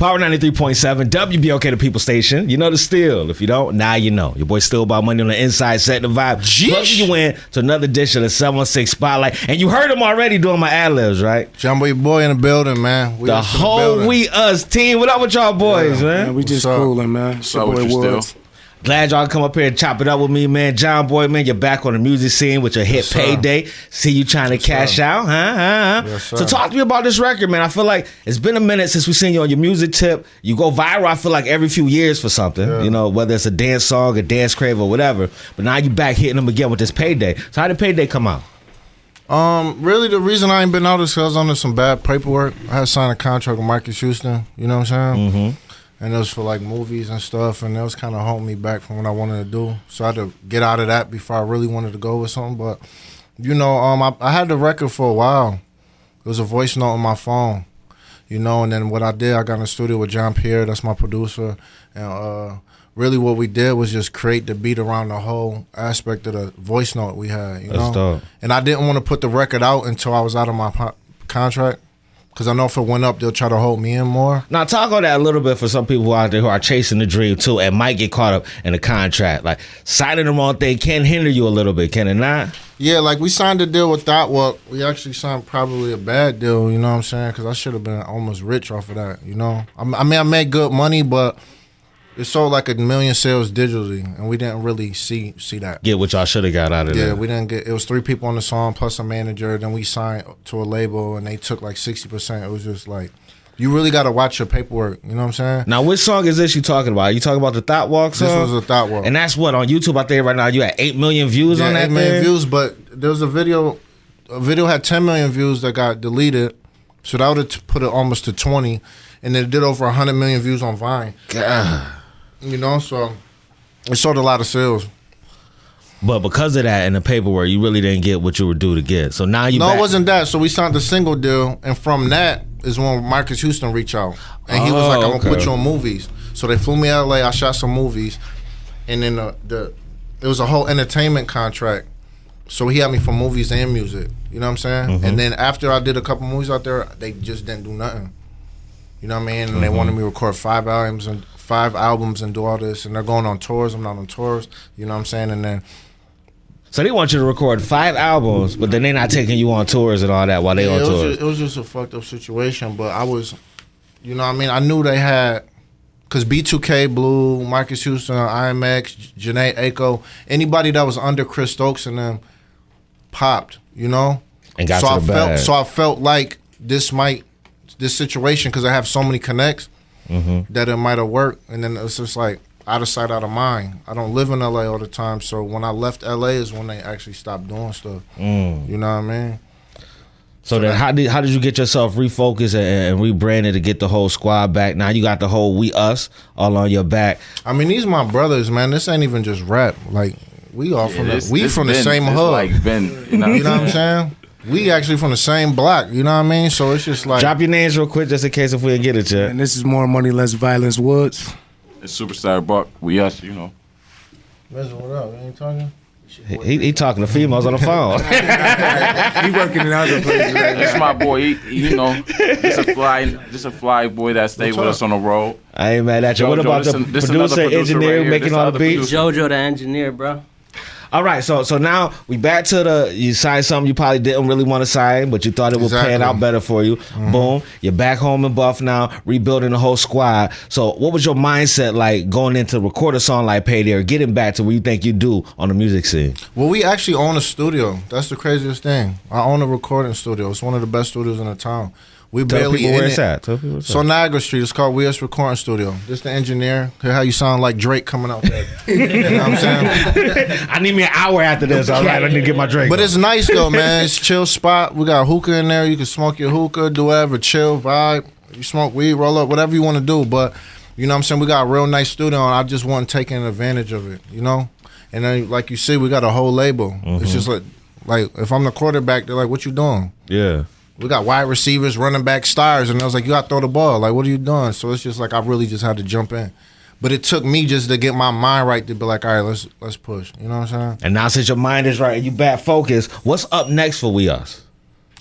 Power 93.7, WBOK, the People Station. You know the steal. If you don't, now you know. Your boy Still About Money on the inside, setting the vibe. Plugging you in to another edition of the 716 Spotlight. And you heard him already doing my ad-libs, right? Jumbo boy in the building, man. The whole Wiius team. What up with y'all boys, man? We just cooling, man. What's up with you still? Glad y'all come up here and chop it up with me, man. John Boy, man, you're back on the music scene with your hit Payday. See you trying to cash out, huh? Yes, sir. So talk to me about this record, man. I feel like it's been a minute since we seen you on your music tip. You go viral, I feel like every few years for something, you know, whether it's a dance song, a dance crave, or whatever. But now you back hitting them again with this Payday. So how did Payday come out? Really the reason I ain't been out is because I was under some bad paperwork. I had signed a contract with Marcus Houston, you know what I'm saying? Mm-hmm. And it was for like movies and stuff, and that was kind of holding me back from what I wanted to do. So I had to get out of that before I really wanted to go with something. But, you know, I had the record for a while. It was a voice note on my phone, you know, and then what I did, I got in the studio with John Pierre, that's my producer, and really what we did was just create the beat around the whole aspect of the voice note we had, you know. Dope. And I didn't want to put the record out until I was out of my contract. Because I know if it went up, they'll try to hold me in more. Now, talk on that a little bit for some people out there who are chasing the dream, too, and might get caught up in the contract. Like, signing the wrong thing can hinder you a little bit, can it not? Yeah, like, we signed a deal with that. Well, we actually signed probably a bad deal, you know what I'm saying? Because I should have been almost rich off of that, you know? I mean, I made good money, but it sold like 1 million sales digitally, and we didn't really see that. Get what y'all should have got out of there. Yeah, we didn't get. It was 3 people on the song plus a manager. Then we signed to a label, and they took like 60%. It was just like, you really got to watch your paperwork. You know what I'm saying? Now, which song is this you talking about? You talking about the Thought Walk song? This was a Thought Walk, and that's what on YouTube out there right now. You had 8 million views on that. 8 million views, but there was a video. A video had 10 million views that got deleted, so that would have put it almost to 20, and then it did over 100 million views on Vine. God. You know, so it sold a lot of sales. But because of that and the paperwork, you really didn't get what you were due to get. So now you it wasn't that. So we signed the single deal, and from that is when Marcus Houston reached out. And he was like, I'm going to put you on movies. So they flew me out to LA, I shot some movies, and then it was a whole entertainment contract. So he had me for movies and music. You know what I'm saying? Mm-hmm. And then after I did a couple movies out there, they just didn't do nothing. You know what I mean? And they wanted me to record 5 albums and do all this, and they're going on tours. I'm not on tours, you know what I'm saying? And then so they want you to record 5 albums, but then they're not taking you on tours and all that while they on tours. It was just a fucked up situation, but I was, you know what I mean? I knew they had, because B2K, Blue, Marcus Houston, IMX, Janae Aiko, anybody that was under Chris Stokes and them popped, you know? And got to the bag. So I felt like this situation, because I have so many connects, that it might have worked, and then it's just like out of sight, out of mind. I don't live in LA all the time, so when I left LA is when they actually stopped doing stuff. You know what I mean? So then how did you get yourself refocused and rebranded to get the whole squad back? Now you got the whole We Us all on your back. I mean, these my brothers, man. This ain't even just rap. Like, we all from the same hood. Like Ben, you know what I'm saying? We actually from the same block, you know what I mean? So it's just like... Drop your names real quick just in case if we didn't get it yet. And this is More Money, Less Violence Woods. It's Superstar Buck, Wiius, you know. Listen, what up? You ain't talking? He talking to females on the phone. He working in other places. This my boy, you know, just a fly boy that stayed with us on the road. I ain't mad at you. What about the producer, engineer, right making all the beats? Jojo, the engineer, bro. All right, so now we back to you signed something you probably didn't really want to sign, but you thought it would pan out better for you. Boom, you're back home in Buff now, rebuilding the whole squad. So what was your mindset like going into record a song like Payday or getting back to where you think you do on the music scene? Well, we actually own a studio. That's the craziest thing. I own a recording studio. It's one of the best studios in the town. We barely in it. So Niagara Street. It's called Wiius Recording Studio. This the engineer. Hear how you sound like Drake coming out there. You know what I'm saying? I need me an hour after this. All right, I need to get my drink. But it's nice though, man. It's a chill spot. We got hookah in there. You can smoke your hookah, do whatever, chill, vibe. You smoke weed, roll up, whatever you want to do. But you know what I'm saying? We got a real nice studio, and I just wasn't taking advantage of it. You know? And then, like you see, we got a whole label. It's just like if I'm the quarterback, they're like, "What you doing?" Yeah. We got wide receivers, running back, stars, and I was like, you got to throw the ball. Like, what are you doing? So it's just like I really just had to jump in. But it took me just to get my mind right to be like, all right, let's push. You know what I'm saying? And now since your mind is right and you back focused, what's up next for Wiius?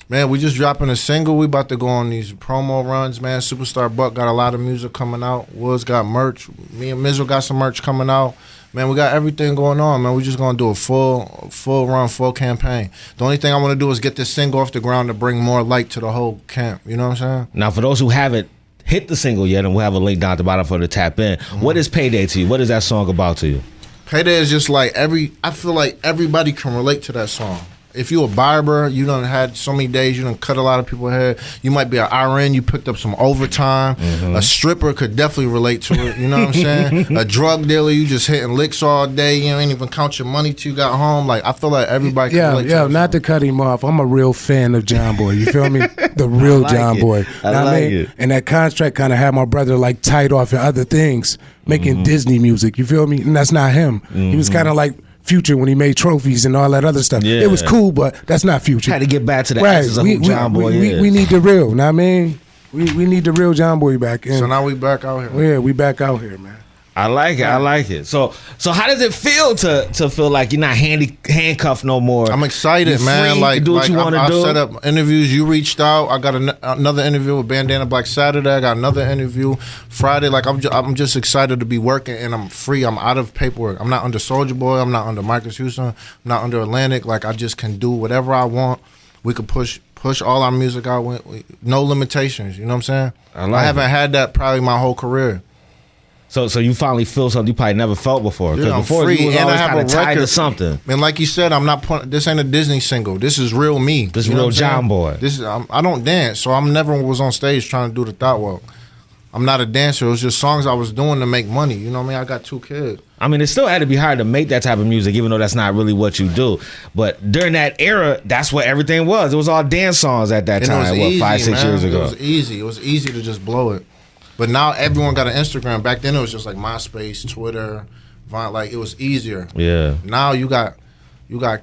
Man, we just dropping a single. We about to go on these promo runs, man. Superstar Buck got a lot of music coming out. Woods got merch. Me and Mizzle got some merch coming out. Man, we got everything going on, man. We just gonna do a full run, full campaign. The only thing I want to do is get this single off the ground to bring more light to the whole camp. You know what I'm saying? Now, for those who haven't hit the single yet, and we'll have a link down at the bottom for the tap in. What is Payday to you? What is that song about to you? Payday is just like I feel like everybody can relate to that song. If you a barber, you done had so many days, you done cut a lot of people's hair. You might be an RN, you picked up some overtime. A stripper could definitely relate to it, you know what I'm saying? A drug dealer, you just hitting licks all day, you ain't even count your money till you got home. Like, I feel like everybody can relate to that not song. to cut him off. I'm a real fan of John Boy. You feel me? The real like John it. Boy. I Know what like mean? it. And that contract kind of had my brother like tied off in other things, making Disney music. You feel me? And that's not him. He was kind of like Future when he made Trophies and all that other stuff. Yeah. It was cool, but that's not Future. Had to get back to the Right. essence of who John Boy is. We need the real. Know what I mean? We need the real John Boy back. And So now we back out here. yeah, we back out here, man. I like it. I like it. So how does it feel to feel like you're not handcuffed no more? I'm excited, You're man. free Like, to do what you want to I do. set up interviews. You reached out. I got another interview with Bandana Black Saturday. I got another interview Friday. Like, I'm just excited to be working, and I'm free. I'm out of paperwork. I'm not under Soulja Boy. I'm not under Marcus Houston. I'm not under Atlantic. Like, I just can do whatever I want. We could push all our music out with no limitations. You know what I'm saying? I haven't had that probably my whole career. So you finally feel something you probably never felt before. Because Yeah, I'm before free, you was and I always have kind a of tied to record. something. And like you said, this ain't a Disney single. This is real me. This You know real what I'm saying? John Boy. This is I don't dance, so I'm never was on stage trying to do the thought walk. I'm not a dancer. It was just songs I was doing to make money. You know what I mean? I got 2 kids. I mean, it still had to be hard to make that type of music, even though that's not really what you do. But during that era, that's what everything was. It was all dance songs at that And it was time, easy, 5-6 man. years ago. It was easy. It was easy to just blow it. But now everyone got an Instagram. Back then it was just like MySpace, Twitter, Vine. Like, it was easier. Yeah. Now you got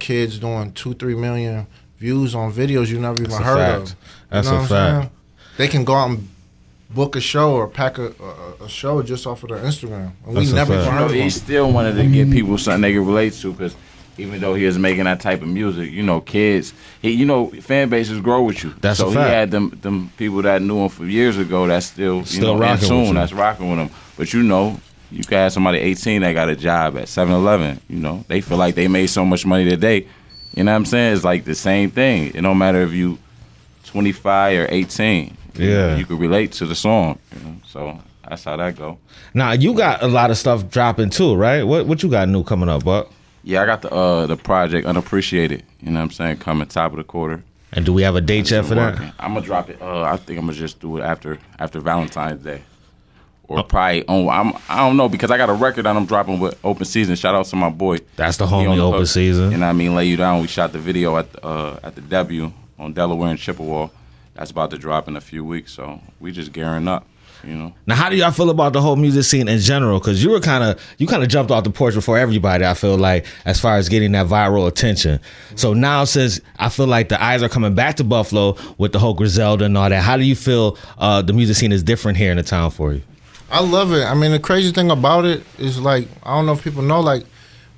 kids doing 2-3 million views on videos you never even That's a heard fact. of. That's You know a what I'm fact. saying? They can go out and book a show or pack a show just off of their Instagram. And That's we a never fact. even You heard know, of he them. still wanted to give people something they could relate to, because even though he was making that type of music, you know, kids, fan bases grow with you. That's so a fact. he had them people that knew him for years ago that still in rocking with tune, you. that's rocking with him. But you know, you can have somebody 18 that got a job at 7-Eleven. You know, they feel like they made so much money today. You know what I'm saying? It's like the same thing. It don't matter if you 25 or 18. Yeah. You could relate to the song. You know? So that's how that go. Now, you got a lot of stuff dropping too, right? What you got new coming up, Buck? Yeah, I got the project Unappreciated. You know what I'm saying? Coming top of the quarter. And do we have a date yet for that? I'm gonna drop it. I think I'm gonna just do it after Valentine's Day, or probably on. I don't know, because I got a record that I'm dropping with Open Season. Shout out to my boy. That's the He on homie the Open hook. Season. You know what I mean? Lay You Down. We shot the video at the W on Delaware and Chippewa. That's about to drop in a few weeks. So we just gearing up. You know. Now, how do y'all feel about the whole music scene in general? Because you kind of jumped off the porch before everybody, I feel like, as far as getting that viral attention. So now, since I feel like the eyes are coming back to Buffalo with the whole Griselda and all that, how do you feel the music scene is different here in the town for you? I love it. I mean, the crazy thing about it is, like, I don't know if people know, like,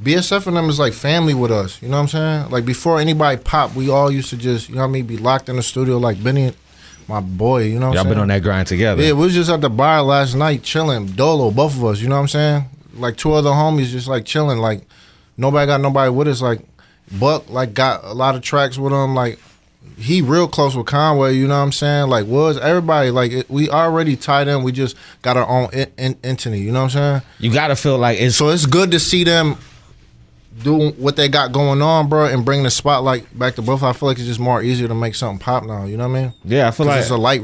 BSF and them is like family with us. You know what I'm saying? Like, before anybody popped, we all used to just, you know what I mean, be locked in the studio like Benny, my boy, you know what Y'all I'm saying? been on that grind together. Yeah, we was just at the bar last night chilling, Dolo, both of us, you know what I'm saying? Like, 2 other homies just like chilling, like, nobody got nobody with us. Like, Buck, like, got a lot of tracks with him, like, he real close with Conway, you know what I'm saying? Like, was everybody, like, we already tied in, we just got our own entity, you know what I'm saying? You got to feel like it's... So it's good to see them do what they got going on, bro, and bring the spotlight back to Buffalo. I feel like it's just more easier to make something pop now, you know what I mean? Yeah, I feel like... It's the light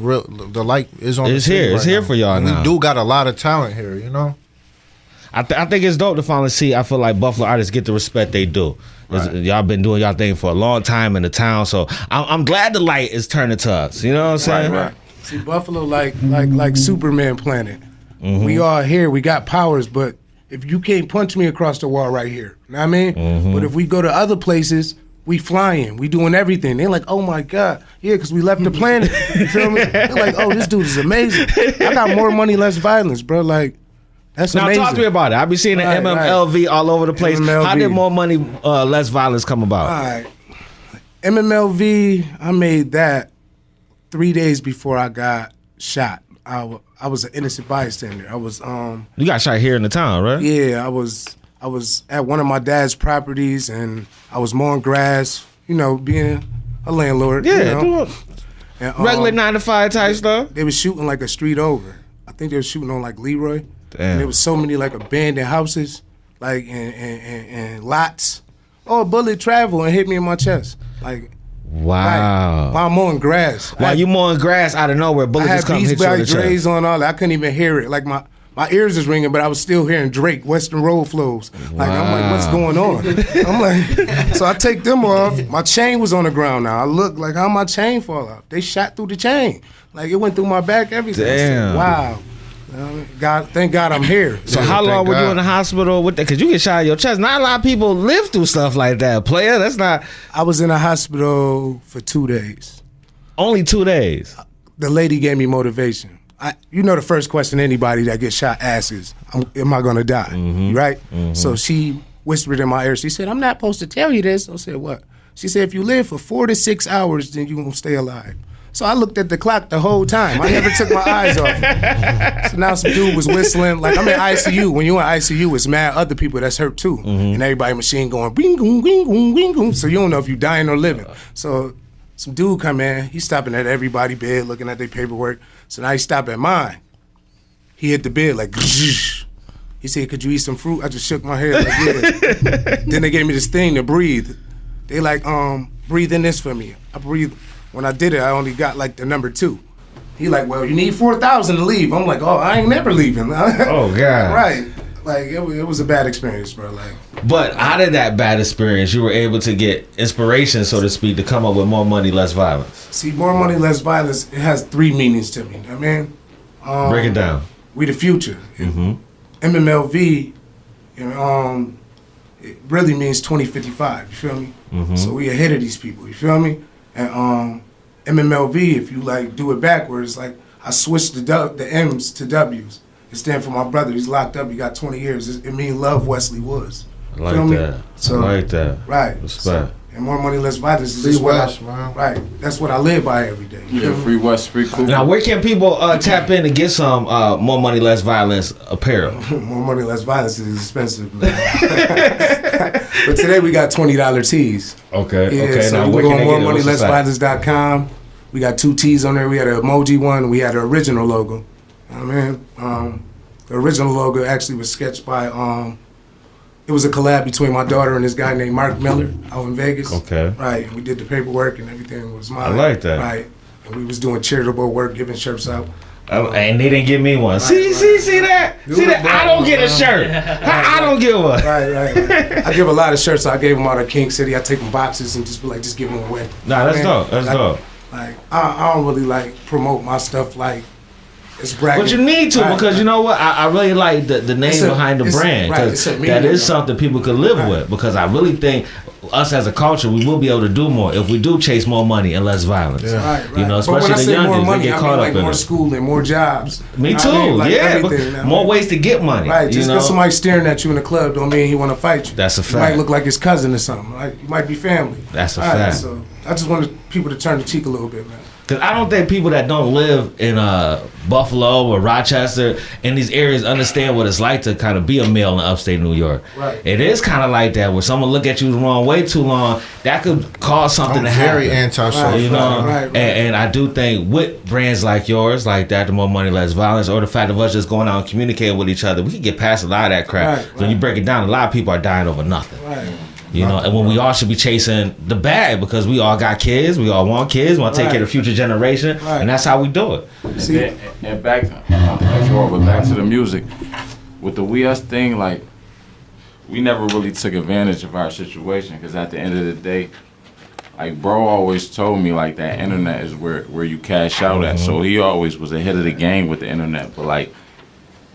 is on It's the here. city It's right here now. for y'all And now. we do got a lot of talent here, you know? I think it's dope to finally see. I feel like Buffalo artists get the respect they do. Right. Y'all been doing y'all thing for a long time in the town, so I'm glad the light is turning to us. You know what I'm saying? Right. See, Buffalo like Superman planet. We all here. We got powers, but if you can't punch me across the wall right here, you know what I mean? But if we go to other places, we flying. We doing everything. They're like, oh my God. Yeah, because we left the planet. You feel me? They're like, oh, this dude is amazing. I got more money, less violence, bro. Like, that's Now amazing. talk to me about it. I be seeing the Right, MMLV all over the place. MMLV. How did more money, less violence come about? All right. MMLV, I made that 3 days before I got shot. I was an innocent bystander. I was You got shot here in the town, right? Yeah, I was at one of my dad's properties and I was mowing grass, being a landlord. Yeah, doing regular 9 to 5 type stuff. They was shooting like a street over. I think they were shooting on like Leroy. Damn. And there was so many like abandoned houses, like and lots. Oh, a bullet traveled and hit me in my chest. Like, wow. While I'm mowing grass. While you mowing grass out of nowhere, bullets just come hit you in the chest. Dre's on all that. I couldn't even hear it. Like my ears is ringing, but I was still hearing Drake, Western Road Flows. Like, wow. I'm like, what's going on? I'm like, so I take them off. My chain was on the ground now. I look like, how my chain fall off? They shot through the chain. Like, it went through my back, everything. Damn. Said, wow. Thank God I'm here. So how long were you in the hospital with that? Because you get shot in your chest. Not a lot of people live through stuff like that, player. That's not. I was in the hospital for 2 days. Only 2 days? The lady gave me motivation. The first question anybody that gets shot asks is, am I going to die? Mm-hmm. Right? Mm-hmm. So she whispered in my ear. She said, I'm not supposed to tell you this. I said, what? She said, if you live for 4 to 6 hours, then you're going to stay alive. So I looked at the clock the whole time. I never took my eyes off it. So now some dude was whistling. Like, I'm in ICU. When you're in ICU, it's mad other people that's hurt too. Mm-hmm. And everybody machine going, bing, boom, bing, boom, bing, boom. So you don't know if you're dying or living. So some dude come in. He's stopping at everybody's bed, looking at their paperwork. So now he stopped at mine. He hit the bed like, Zzzz. He said, could you eat some fruit? I just shook my head like, yeah. Then they gave me this thing to breathe. They like, breathe in this for me. I breathe. When I did it, I only got like the number 2. He like, well, you need 4,000 to leave. I'm like, oh, I ain't never leaving. Oh, God. Right. Like, it was a bad experience, bro. Like, but out of that bad experience, you were able to get inspiration, so to speak, to come up with More Money, Less Violence. See, More Money, Less Violence, it has 3 meanings to me. You know what I mean? Break it down. We the future. Mm-hmm. MMLV, it really means 2055. You feel me? Mm-hmm. So we ahead of these people. You feel me? And MMLV, if you like do it backwards, like I switched the M's to W's. It stands for my brother. He's locked up. He got 20 years. It means love Wesley Woods. I like that. So, I like that. Right. Respect. So, and More Money, Less Violence is Free just West, man. Right. That's what I live by every day. Yeah, Free West, Free Cool. Now, where can people tap in to get some More Money, Less Violence apparel? More Money, Less Violence is expensive, man. But today we got $20 tees. Okay. Yeah, okay. so Now, you where can can go they on get it? moremoneylessviolence.com. We got 2 tees on there. We had an emoji one. We had an original logo. The original logo actually was sketched by, it was a collab between my daughter and this guy named Mark Miller out in Vegas. Okay. Right, and we did the paperwork and everything was mine. I like that. Right, and we was doing charitable work, giving shirts out. And they didn't give me one. See that? See that? I don't get a shirt. I don't get one. Right. I give a lot of shirts. I gave them out at King City. I take them boxes and just be like, just give them away. Nah, that's dope. That's dope. Like, I don't really like promote my stuff like it's bragging. But you need to, because you know what? I really like the name behind the brand, because that is something people could live with. Because I really think us as a culture, we will be able to do more if we do chase more money and less violence. Yeah. Right. You know, especially the youngins, they get caught up in more it. schooling, more jobs. Me too. More ways to get money. Right. Just because somebody's staring at you in the club don't mean he want to fight you. That's a fact. You might look like his cousin or something. Right? You might be family. That's a fact. So I just wanted people to turn the cheek a little bit, man. Because I don't think people that don't live in Buffalo or Rochester in these areas understand what it's like to kind of be a male in upstate New York. Right. It is kind of like that, where someone look at you the wrong way too long, that could cause something to happen. Very antisocial. You know, Right. And I do think with brands like yours, like that, the More Money, Less Violence, or the fact of us just going out and communicating with each other, we can get past a lot of that crap. Right. When you break it down, a lot of people are dying over nothing. Right. You know, and when we all should be chasing the bag, because we all got kids, we all want kids, we want to take care of the future generation, and that's how we do it. See, and back to the music with the Wiius thing, like we never really took advantage of our situation, because at the end of the day, like bro always told me like that internet is where you cash out at, so he always was ahead of the game with the internet. But like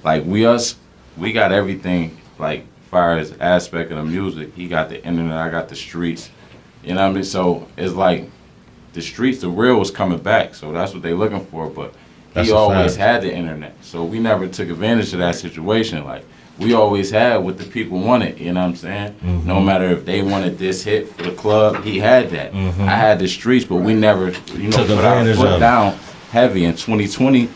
Wiius, we got everything like. Far as aspect of the music, he got the internet, I got the streets, you know what I mean? So it's like the streets, the real was coming back, so that's what they looking for. But he always had the internet. So we never took advantage of that situation. Like, we always had what the people wanted, you know what I'm saying? Mm-hmm. No matter if they wanted this hit for the club, he had that. Mm-hmm. I had the streets, but we never, put our foot down heavy. In 2020,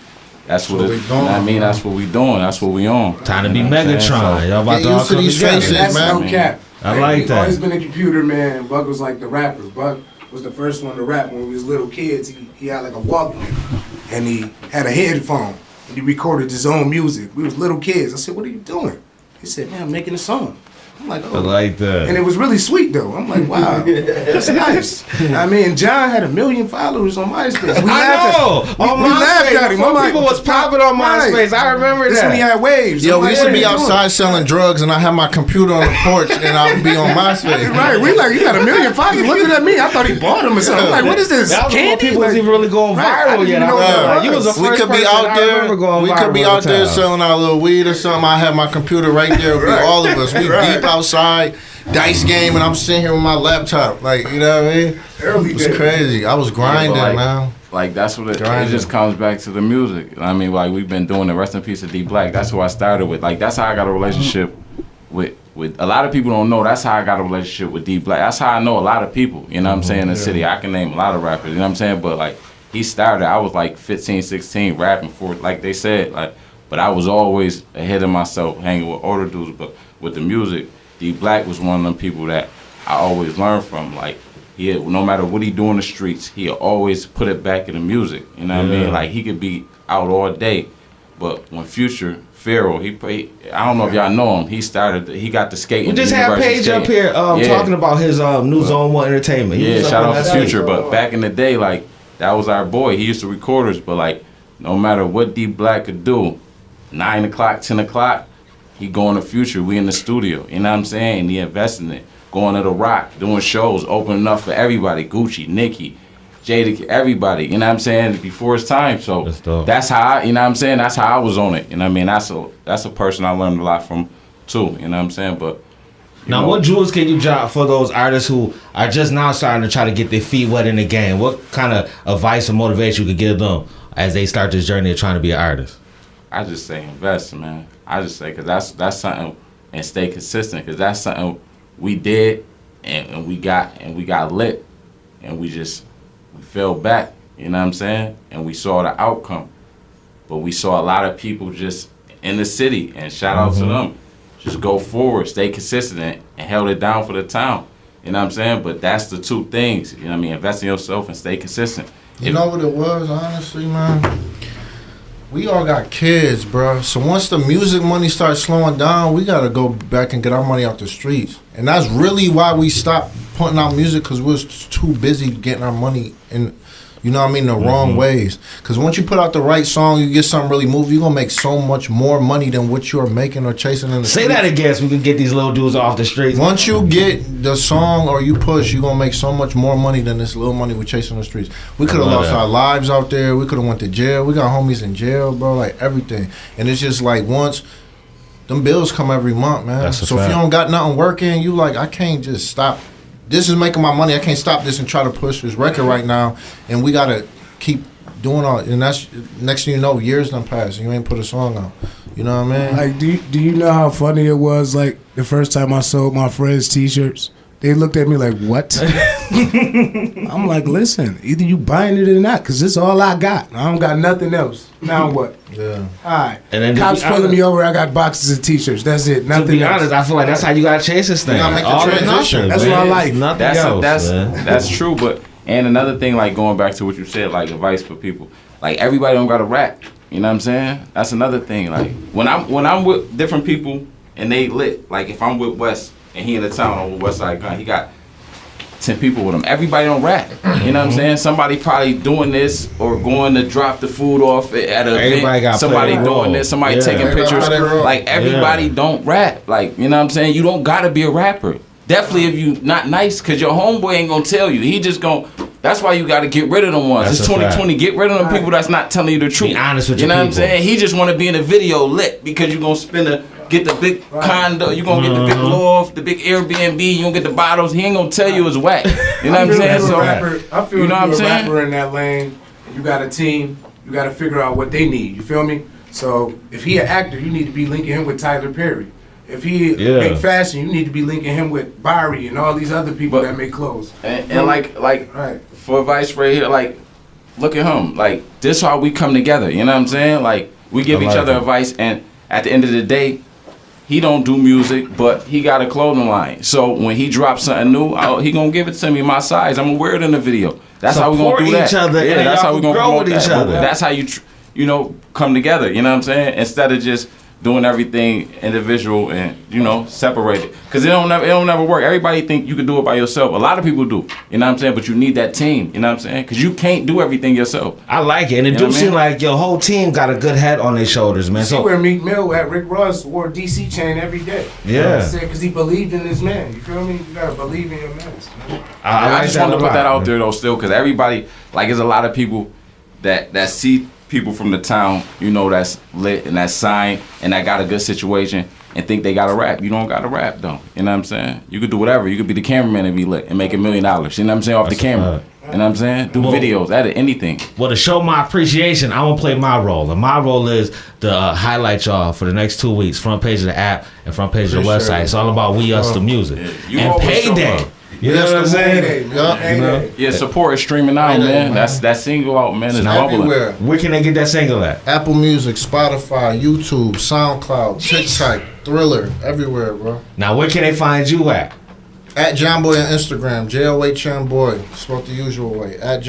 that's what it, I mean, that's what we doing. That's what we on. Time to be Megatron. Y'all about to all come together. That's no cap. I like that. Always been a computer man. Buck was like the rappers. Buck was the first one to rap when we was little kids. He had like a Walkman, and he had a headphone, and he recorded his own music. We was little kids. I said, "What are you doing?" He said, "Man, I'm making a song." I'm like, "Oh." I like that. And it was really sweet though. I'm like, "Wow, that's nice." I mean, John had 1 million followers on MySpace. We I know. We laughed at him. People was popping on MySpace. I remember this that. When he had waves. Yo, we used to be outside selling drugs, and I had my computer on the porch, and I would be on MySpace. Right, we like, you got 1 million followers. Looking at me, I thought he bought them or something. I'm like, what is this? That was candy? People was even really going viral yet. You was the first. We could be out there. We could be out there selling our little weed or something. I had my computer right there with all of us. We deep outside. Dice game, and I'm sitting here with my laptop, like, you know what I mean? It was crazy. I was grinding, man. Like, that's what it just comes back to the music. I mean, like, we've been doing the rest in peace of D Black. That's who I started with. Like, that's how I got a relationship with a lot of people don't know. That's how I got a relationship with D Black. That's how I know a lot of people, you know what I'm saying, in the city. I can name a lot of rappers, you know what I'm saying? But, like, he started, I was like 15, 16, rapping for, like they said, like, but I was always ahead of myself, hanging with older dudes, but with the music. D Black was one of them people that I always learned from. Like, no matter what he do in the streets, he always put it back in the music. You know what I mean? Like, he could be out all day, but when Future, Pharaoh, I don't know if y'all know him, he got the skating. We just had Page up here talking about his new Zone 1 Entertainment. Shout out to Future. But back in the day, like, that was our boy. He used to record us, but, like, no matter what D Black could do, 9 o'clock, 10 o'clock, he going to Future, we in the studio, you know what I'm saying? He investing it, going to the Rock, doing shows, opening up for everybody, Gucci, Nicki, Jada, everybody, you know what I'm saying? Before his time, so that's how, you know what I'm saying? That's how I was on it, you know what I mean? That's a person I learned a lot from too, you know what I'm saying? But now, what jewels can you drop for those artists who are just now starting to try to get their feet wet in the game? What kind of advice or motivation you could give them as they start this journey of trying to be an artist? I just say invest, man. I just say, because that's something, and stay consistent, because that's something we did, and we got lit, and we fell back, you know what I'm saying? And we saw the outcome. But we saw a lot of people just in the city, and shout out to them. Just go forward, stay consistent, and held it down for the town. You know what I'm saying? But that's the two things, you know what I mean? Invest in yourself and stay consistent. You know what it was, honestly, man? We all got kids, bro. So once the music money starts slowing down, we got to go back and get our money out the streets. And that's really why we stopped putting out music, because we was too busy getting our money in, you know what I mean, the wrong ways. Because once you put out the right song, you get something really moving, you're going to make so much more money than what you're making or chasing in the streets. Say that again so we can get these little dudes off the streets. Once you get the song or you push, you're going to make so much more money than this little money we're chasing in the streets. We could have lost our lives out there. We could have went to jail. We got homies in jail, bro, like everything. And it's just like once them bills come every month, man. So if you don't got nothing working, you like, I can't just stop. This is making my money. I can't stop this and try to push this record right now. And we got to keep doing all. And that's, next thing you know, years done passed and you ain't put a song out. You know what I mean? Like, do you know how funny it was, like, the first time I sold my friends T-shirts? They looked at me like, what? I'm like, listen, either you buying it or not, because this is all I got. I don't got nothing else. Now what? Yeah. All right. And then cops pulling me over, I got boxes of T-shirts. That's it. Nothing to be else. honest, I feel like that's how you got to chase this thing. You got to make the transition. That's my life. Nothing else, that's true, but, and another thing, like, going back to what you said, like, advice for people. Like, everybody don't got to rap. You know what I'm saying? That's another thing. Like, when I'm with different people and they lit, like, if I'm with Wes and he in the town on West Side Gun, he got 10 people with him. Everybody don't rap. You know what I'm saying? Somebody probably doing this or going to drop the food off at an event. Somebody doing this. Somebody taking pictures. Like, everybody don't rap. Like, you know what I'm saying? You don't got to be a rapper. Definitely if you not nice, because your homeboy ain't going to tell you. He just going to... That's why you got to get rid of them ones. It's 2020. Get rid of them people that's not telling you the truth. Be honest with you your know people. What I'm saying? He just want to be in a video lit because you're going to get the big condo, you're going to get the big loft, the big Airbnb, you're going to get the bottles. He ain't going to tell you it's whack. You know what I'm saying? I feel you know what I'm saying? Rapper in that lane, you got a team, you got to figure out what they need. You feel me? So if he an actor, you need to be linking him with Tyler Perry. If he make fashion, you need to be linking him with Barry and all these other people that make clothes. And like for advice right here, like look at him. Like this how we come together. You know what I'm saying? Like we give each other advice, and at the end of the day, he don't do music, but he got a clothing line. So when he drops something new, he gonna give it to me my size. I'm gonna wear it in the video. That's how we gonna do that. Each other, yeah, that's how we gonna grow with each other. That's how you know, come together. You know what I'm saying? Instead of just doing everything individual and, you know, separated. Because it don't never work. Everybody think you can do it by yourself. A lot of people do. You know what I'm saying? But you need that team. You know what I'm saying? Because you can't do everything yourself. I like it. And it do seem like your whole team got a good head on their shoulders, man. See where Meek Mill at? Rick Ross wore DC chain every day. Yeah. Because he believed in his man. You feel me? You got to believe in your man. I just wanted to put that out there, though, still. Because everybody, like, there's a lot of people that see people from the town, you know, that's lit and that's signed and that got a good situation and think they gotta rap. You don't gotta rap though. You know what I'm saying? You could do whatever. You could be the cameraman and be lit and make $1 million. You know what I'm saying? Off the camera. You know what I'm saying? Do videos, edit anything. Well, to show my appreciation, I'm gonna play my role. And my role is to highlight y'all for the next 2 weeks. Front page of the app and front page of the website. It's all about Wiius the music. Yeah. And Payday. You know what I'm saying? Yeah, support is streaming out, man. That's that single out, man. It's bubbling. Everywhere. Where can they get that single at? Apple Music, Spotify, YouTube, SoundCloud, TikTok, Thriller, everywhere, bro. Now, where can they find you at? At John Boy on Instagram, JOH John Boy, spelled the usual way. At John